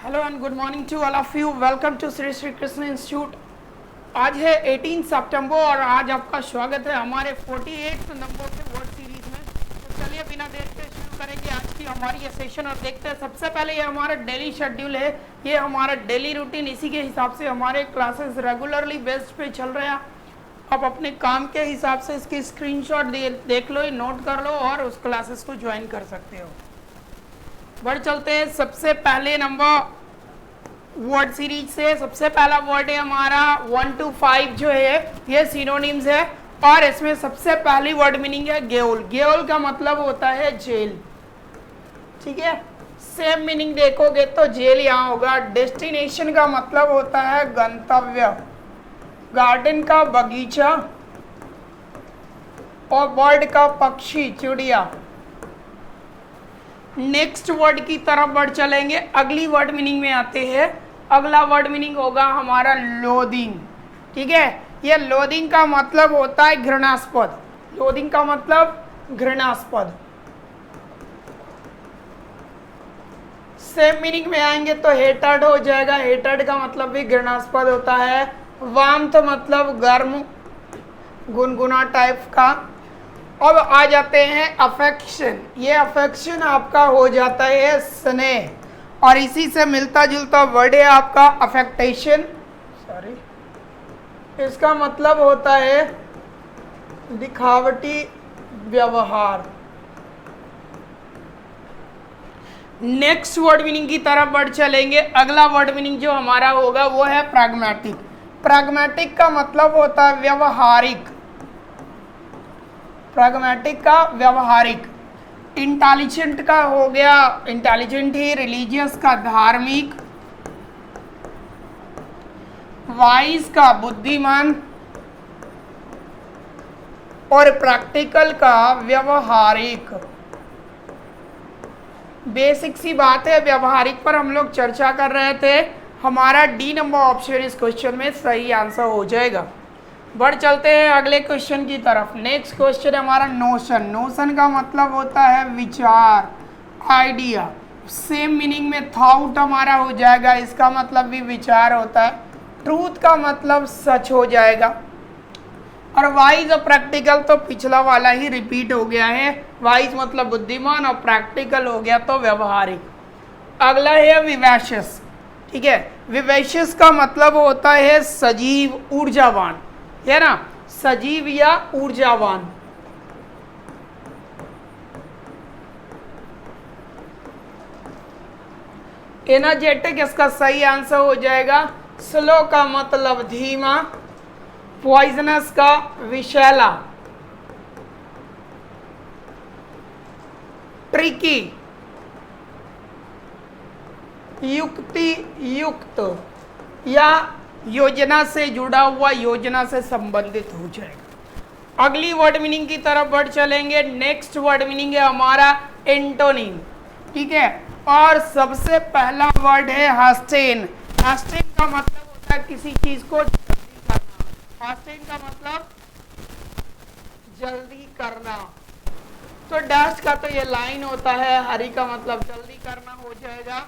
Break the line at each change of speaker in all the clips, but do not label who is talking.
Hello and good morning to all of you. Welcome to Shri Shri Krishna institute. आज है 18 सितंबर और आज आपका स्वागत है हमारे 48 नंबर के वर्ड सीरीज में। तो चलिए बिना देर के शुरू करेंगे आज की हमारी ये सेशन और देखते हैं। सबसे पहले ये हमारा डेली शेड्यूल है, ये हमारा डेली रूटीन, इसी के हिसाब से हमारे क्लासेस रेगुलरली बेस्ड पे चल रहे हैं। आप अपने काम के हिसाब से इसकी स्क्रीनशॉट देख लो, नोट कर लो और उस क्लासेस को ज्वाइन कर सकते हो। बढ़ चलते हैं सबसे पहले नंबर वर्ड सीरीज से। सबसे पहला वर्ड है हमारा 1 to 5 जो है ये सिनोनिम्स है और इसमें सबसे पहली वर्ड मीनिंग है गेओल। गेओल का मतलब होता है जेल, ठीक है। सेम मीनिंग देखोगे तो जेल यहाँ होगा। डेस्टिनेशन का मतलब होता है गंतव्य, गार्डन का बगीचा और बर्ड का पक्षी, चिड़िया। नेक्स्ट वर्ड की तरफ बढ़ चलेंगे, अगली वर्ड मीनिंग में आते हैं। अगला वर्ड मीनिंग होगा हमारा लोदिंग, ठीक है। ये लोदिंग का मतलब होता है घृणास्पद। लोदिंग का मतलब घृणास्पद। सेम मीनिंग में आएंगे तो हेटर्ड हो जाएगा। हेटर्ड का मतलब भी घृणास्पद होता है। वार्मथ मतलब गर्म, गुनगुना टाइप का। अब आ जाते हैं अफेक्शन। ये अफेक्शन आपका हो जाता है स्नेह और इसी से मिलता जुलता वर्ड है आपका अफेक्टेशन। सॉरी, इसका मतलब होता है दिखावटी व्यवहार। नेक्स्ट वर्ड मीनिंग की तरफ बढ़ चलेंगे। अगला वर्ड मीनिंग जो हमारा होगा वो है प्रैग्मेटिक। प्रैग्मेटिक का मतलब होता है व्यवहारिक। प्रैग्मेटिक का व्यवहारिक। इंटेलिजेंट का हो गया, इंटेलिजेंट ही। रिलीजियस का धार्मिक। वाइज का बुद्धिमान और प्रैक्टिकल का व्यवहारिक। बेसिक सी बात है, व्यवहारिक पर हम लोग चर्चा कर रहे थे। हमारा डी नंबर ऑप्शन इस क्वेश्चन में सही आंसर हो जाएगा। बढ़ चलते हैं अगले क्वेश्चन की तरफ। नेक्स्ट क्वेश्चन है हमारा नोशन। नोशन का मतलब होता है विचार, आइडिया। सेम मीनिंग में थॉट हमारा हो जाएगा, इसका मतलब भी विचार होता है। ट्रूथ का मतलब सच हो जाएगा। और वाइज और प्रैक्टिकल तो पिछला वाला ही रिपीट हो गया है। वाइज मतलब बुद्धिमान और प्रैक्टिकल हो गया तो व्यवहारिक। अगला है विवैशियस, ठीक है। विवैशियस का मतलब होता है सजीव, ऊर्जावान, है ना, सजीव या ऊर्जावान। एनर्जेटिक इसका सही आंसर हो जाएगा। स्लो का मतलब धीमा। पॉइजनस का विषैला। ट्रिकी युक्ति युक्त या योजना से जुड़ा हुआ, योजना से संबंधित हो जाएगा। अगली वर्ड मीनिंग की तरफ बढ़ चलेंगे। नेक्स्ट वर्ड मीनिंग है हमारा एंटोनिम, ठीक है। और सबसे पहला वर्ड है हास्टेन। हास्टेन का मतलब होता है किसी चीज को जल्दी करना। हास्टेन का मतलब जल्दी करना। तो डैश का तो ये लाइन होता है, हरी का मतलब जल्दी करना हो जाएगा।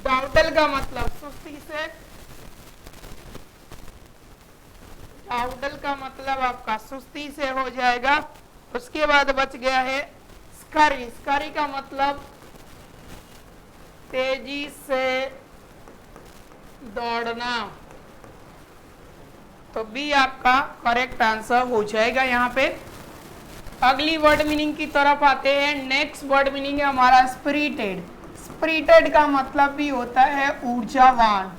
डाउडल का मतलब सुस्ती से। डाउडल का मतलब आपका सुस्ती से हो जाएगा। उसके बाद बच गया है स्करी। स्करी का मतलब तेजी से दौड़ना। तो बी आपका करेक्ट आंसर हो जाएगा यहाँ पे। अगली वर्ड मीनिंग की तरफ आते हैं। नेक्स्ट वर्ड मीनिंग है हमारा स्पिरिटेड। स्पिरिटेड का मतलब भी होता है ऊर्जावान।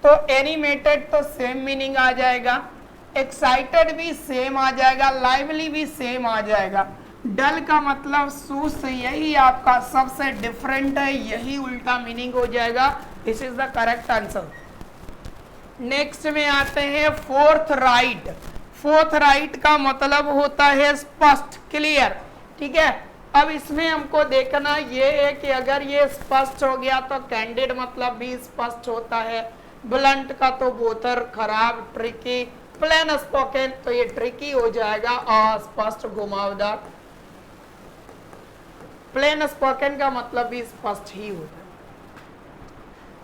तो एनिमेटेड तो सेम मीनिंग आ जाएगा। एक्साइटेड भी सेम आ जाएगा। लाइवली भी सेम आ जाएगा। डल का मतलब सुस्त, यही आपका सबसे डिफरेंट है, यही उल्टा मीनिंग हो जाएगा। This is the correct answer. Next में आते हैं फोर्थ राइट। फोर्थ राइट का मतलब होता है स्पष्ट, क्लियर, ठीक है। अब इसमें हमको देखना ये है कि अगर ये स्पष्ट हो गया तो कैंडिड मतलब भी स्पष्ट होता है। ब्लंट का तो बोथर, खराब, ट्रिकी। प्लेन स्पोकन तो ये ट्रिकी हो जाएगा, अस्पष्ट, घुमावदार। प्लेन स्पोकन का मतलब भी स्पष्ट ही होता है।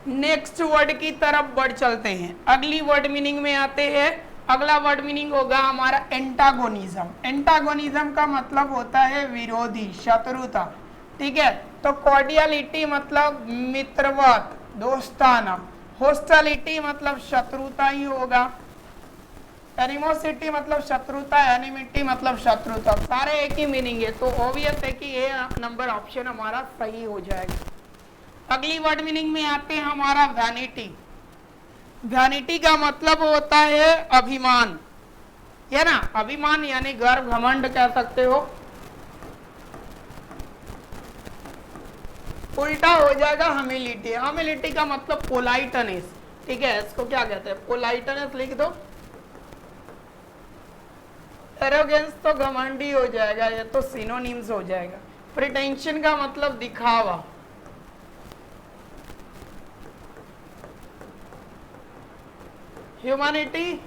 नेक्स्ट वर्ड की तरफ बढ़ चलते हैं। अगली वर्ड मीनिंग में आते हैं। अगला वर्ड मीनिंग होगा हमारा एंटागोनिज्म। एंटागोनिज्म का मतलब होता है विरोधी, शत्रुता। ठीक है, तो कॉर्डियलिटी मतलब मित्रवत, दोस्ताना। होस्टिलिटी मतलब शत्रुता ही होगा। एनिमोसिटी मतलब शत्रुता, एनिमिटी मतलब शत्रुता, सारे एक ही मीनिंग है, तो ऑब्वियस है कि ये नंबर ऑप्शन हमारा सही हो जाएगा। अगली वर्ड मीनिंग में आते हैं हमारा वैनिटी। वैनिटी का मतलब होता है अभिमान, है ना, अभिमान यानी गर्व, घमंड कह सकते हो। उल्टा हो जाएगा ह्यूमिलिटी। ह्यूमिलिटी का मतलब पोलाइटनेस। ठीक है, इसको क्या कहते हैं, पोलाइटनेस लिख दो। एरोगेंस तो घमंडी हो जाएगा, ये तो सिनोनिम्स हो जाएगा। प्रिटेंशन का मतलब दिखावा। ह्यूमैनिटी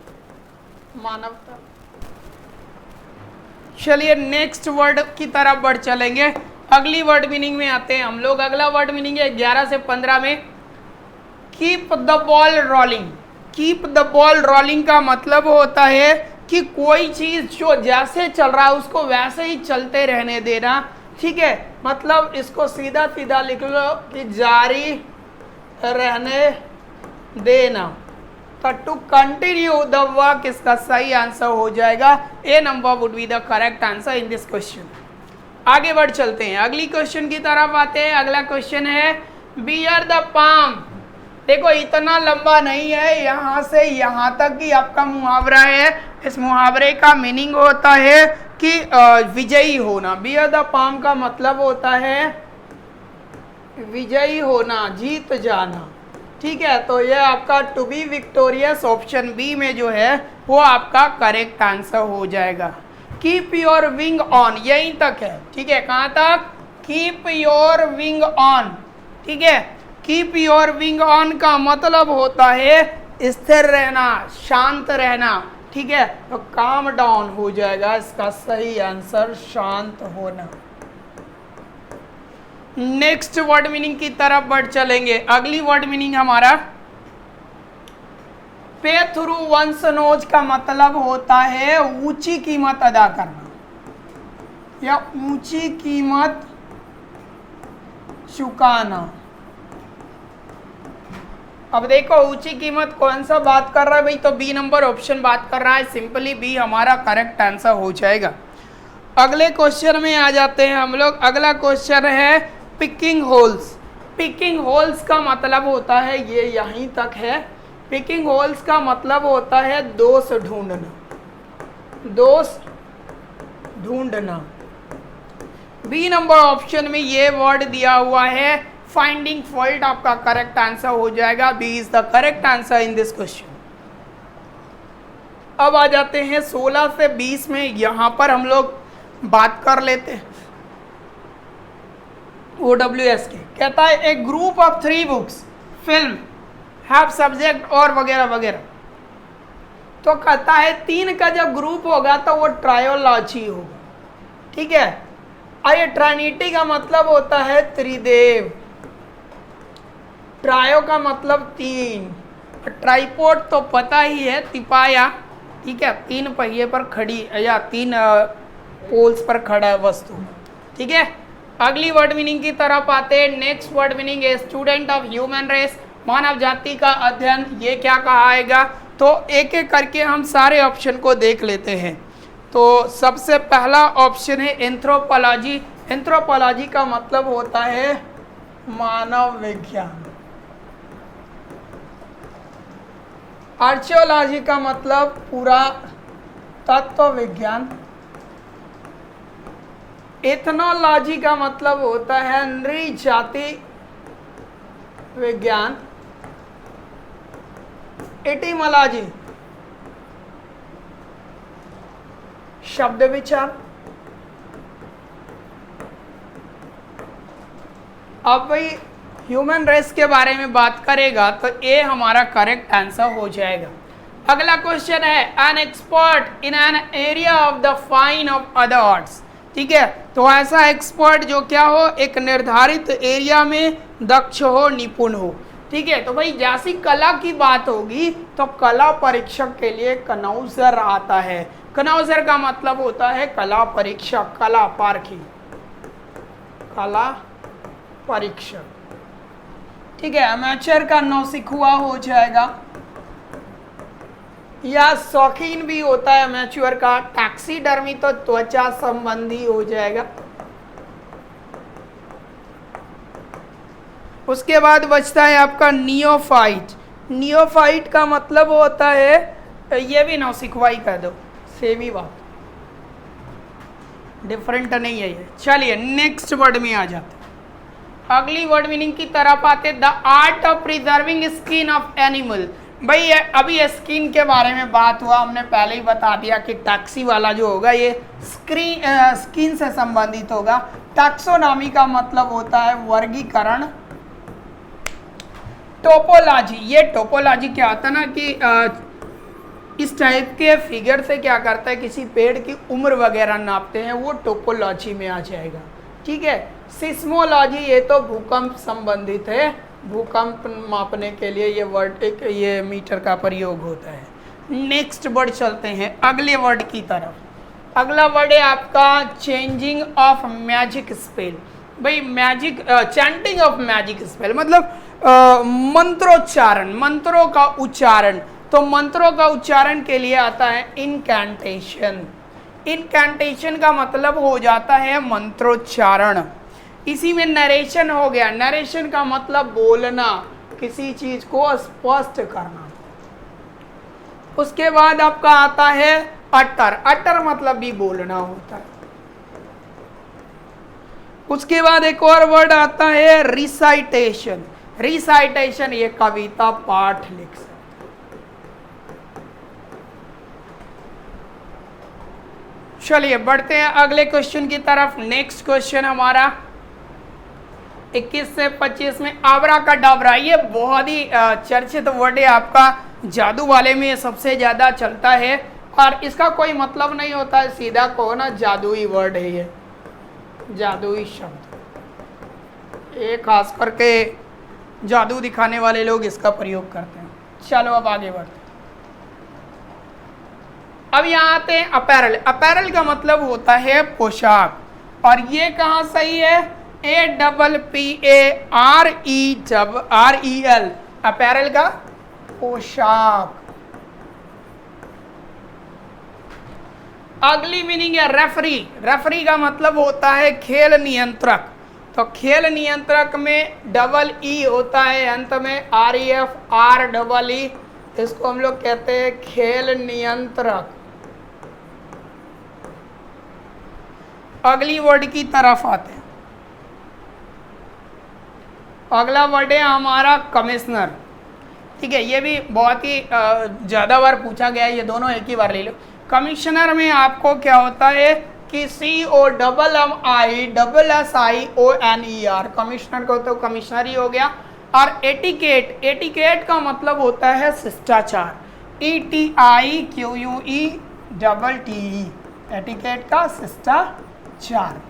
मानवता। चलिए नेक्स्ट वर्ड की तरफ बढ़ चलेंगे। अगली वर्ड मीनिंग में आते हैं हम लोग। अगला वर्ड मीनिंग है 11 से 15 में keep the ball rolling. Keep the ball rolling का मतलब होता है कि कोई चीज जो जैसे चल रहा है उसको वैसे ही चलते रहने देना। ठीक है, मतलब इसको सीधा सीधा लिख लो कि जारी रहने देना। तो टू कंटिन्यू द वर्क इसका सही आंसर हो जाएगा। A number would be the correct answer in this question. आगे बढ़ चलते हैं, अगली क्वेश्चन की तरफ आते हैं। अगला क्वेश्चन है बियर द पाम। देखो इतना लंबा नहीं है, यहाँ से यहाँ तक ही आपका मुहावरा है। इस मुहावरे का मीनिंग होता है कि विजयी होना। बियर द पाम का मतलब होता है विजयी होना, जीत जाना। ठीक है, तो ये आपका to be victorious option B में जो है वो आपका करेक्ट आंसर हो जाएगा। कीप योर विंग ऑन, यहीं तक है। ठीक है, कहाँ तक, कीप योर विंग ऑन। ठीक है, कीप योर विंग ऑन का मतलब होता है स्थिर रहना, शांत रहना। ठीक है, तो काम डाउन हो जाएगा इसका सही आंसर, शांत होना। नेक्स्ट वर्ड मीनिंग की तरफ बढ़ चलेंगे। अगली वर्ड मीनिंग हमारा पे थ्रू वंस नोज का मतलब होता है ऊंची कीमत अदा करना या ऊंची कीमत चुकाना। अब देखो ऊंची कीमत कौन सा बात कर रहा है भाई, तो बी नंबर ऑप्शन बात कर रहा है। सिंपली बी हमारा करेक्ट आंसर हो जाएगा। अगले क्वेश्चन में आ जाते हैं हम लोग। अगला क्वेश्चन है पिकिंग होल्स। पिकिंग होल्स का मतलब होता है, ये यहीं तक है। पिकिंग होल्स का मतलब होता है दोष ढूंढना, दोष ढूंढना। बी नंबर ऑप्शन में ये वर्ड दिया हुआ है फाइंडिंग फॉल्ट, आपका करेक्ट आंसर हो जाएगा। B is the correct answer in this question. अब आ जाते हैं 16 से 20 में, यहां पर हम लोग बात कर लेते हैं OWS के। कहता है a group of 3 books film have subject और वगैरह वगैरह। तो कहता है 3 का जब ग्रुप होगा तो वो ट्रायोलॉजी होगा। ठीक है, आइए ट्राइनिटी का मतलब होता है त्रिदेव, ट्रायो का मतलब 3, ट्राइपोड तो पता ही है तिपाया। ठीक है, 3 पहिए पर खड़ी या 3 पोल्स पर खड़ा है वस्तु। ठीक है, अगली वर्ड मीनिंग की तरफ आते हैं। नेक्स्ट वर्ड मीनिंग है स्टूडेंट ऑफ ह्यूमन रेस, मानव जाति का अध्ययन। ये क्या कहाएगा, तो एक एक करके हम सारे ऑप्शन को देख लेते हैं। तो सबसे पहला ऑप्शन है एंथ्रोपोलॉजी। एंथ्रोपोलॉजी का मतलब होता है मानव विज्ञान। आर्कियोलॉजी का मतलब पूरा तत्व विज्ञान। एथनोलॉजी का मतलब होता है नृजाति विज्ञान। एटिमोलॉजी शब्द विचार। अब भाई ह्यूमन रेस के बारे में बात करेगा तो ए हमारा करेक्ट आंसर हो जाएगा। अगला क्वेश्चन है an expert in an area of the fine of other arts. ठीक है, तो ऐसा एक्सपर्ट जो क्या हो, एक निर्धारित एरिया में दक्ष हो, निपुण हो। ठीक है। तो भाई जैसी कला की बात होगी तो कला परीक्षक के लिए कनौजर आता है। कनौजर का मतलब होता है कला परीक्षक, कला पारखी, कला परीक्षक। ठीक है। अमेचर का नौसिखुआ हो जाएगा, या शौकीन भी होता है अमेच्योर का। टैक्सीडर्मी तो त्वचा संबंधी हो जाएगा। उसके बाद बचता है आपका नियोफाइट। नियोफाइट का मतलब होता है, ये भी नौसिखुआ ही कह दो, सेम ही बात, डिफरेंट नहीं है ये। चलिए नेक्स्ट वर्ड में आ जाते हैं। अगली वर्ड मीनिंग की तरफ आते, the art of preserving skin of animal. भाई अभी स्किन के बारे में बात हुआ, हमने पहले ही बता दिया कि टैक्सी वाला जो होगा ये स्किन से संबंधित होगा। टैक्सोनॉमी का मतलब होता है वर्गीकरण। टोपोलॉजी, ये टोपोलॉजी क्या होता है ना कि इस टाइप के फिगर से क्या करता है, किसी पेड़ की उम्र वगैरह नापते हैं, वो टोपोलॉजी में आ जाएगा। ठीक है। सिस्मोलॉजी, ये तो भूकंप संबंधित है, भूकंप मापने के लिए ये वर्ड ये मीटर का प्रयोग होता है। नेक्स्ट वर्ड चलते हैं अगले वर्ड की तरफ। अगला वर्ड है आपका चेंजिंग ऑफ मैजिक स्पेल। भाई magic, chanting of magic spell मतलब मंत्रोच्चारण, मंत्रों का उच्चारण। तो मंत्रों का उच्चारण के लिए आता है इनकैंटेशन। इनकैंटेशन का मतलब हो जाता है मंत्रोच्चारण। इसी में नरेशन हो गया। नरेशन का मतलब बोलना, किसी चीज को स्पष्ट करना। उसके बाद आपका आता है अटर। अटर मतलब भी बोलना होता है। उसके बाद एक और वर्ड आता है रिसाइटेशन। रिसाइटेशन, ये कविता पाठ लिख सकते। चलिए बढ़ते हैं अगले क्वेश्चन की तरफ। नेक्स्ट क्वेश्चन हमारा 21 से 25 में आबरा का डाबरा। ये बहुत ही चर्चित वर्ड है आपका, जादू वाले में सबसे ज्यादा चलता है और इसका कोई मतलब नहीं होता है, सीधा कहो ना जादुई वर्ड है ये, जादुई शब्द। ये खास करके जादू दिखाने वाले लोग इसका प्रयोग करते हैं। चलो अब आगे बढ़ते हैं। अब यहाँ आते हैं अपैरल। अपैरल का मतलब होता है पोशाक, और ये कहाँ सही है, APPAREL, अपैरल का पोशाक। अगली मीनिंग है रेफरी। रेफरी का मतलब होता है खेल नियंत्रक। तो खेल नियंत्रक में डबल ई होता है अंत में, REFREE, इसको हम लोग कहते हैं खेल नियंत्रक। अगली वर्ड की तरफ आते हैं। अगला वर्ड है हमारा कमिश्नर। ठीक है, ये भी बहुत ही ज़्यादा बार पूछा गया है, ये दोनों एक ही बार ले लो। कमिश्नर में आपको क्या होता है कि COMMISSIONER, कमिश्नर को तो कमिश्नर ही हो गया। और एटिकेट, एटिकेट का मतलब होता है शिष्टाचार, ETIQUETTE, एटिकेट का शिष्टाचार।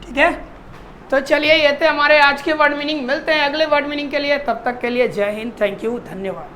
ठीक है, तो चलिए ये थे हमारे आज के वर्ड मीनिंग। मिलते हैं अगले वर्ड मीनिंग के लिए, तब तक के लिए जय हिंद, थैंक यू, धन्यवाद।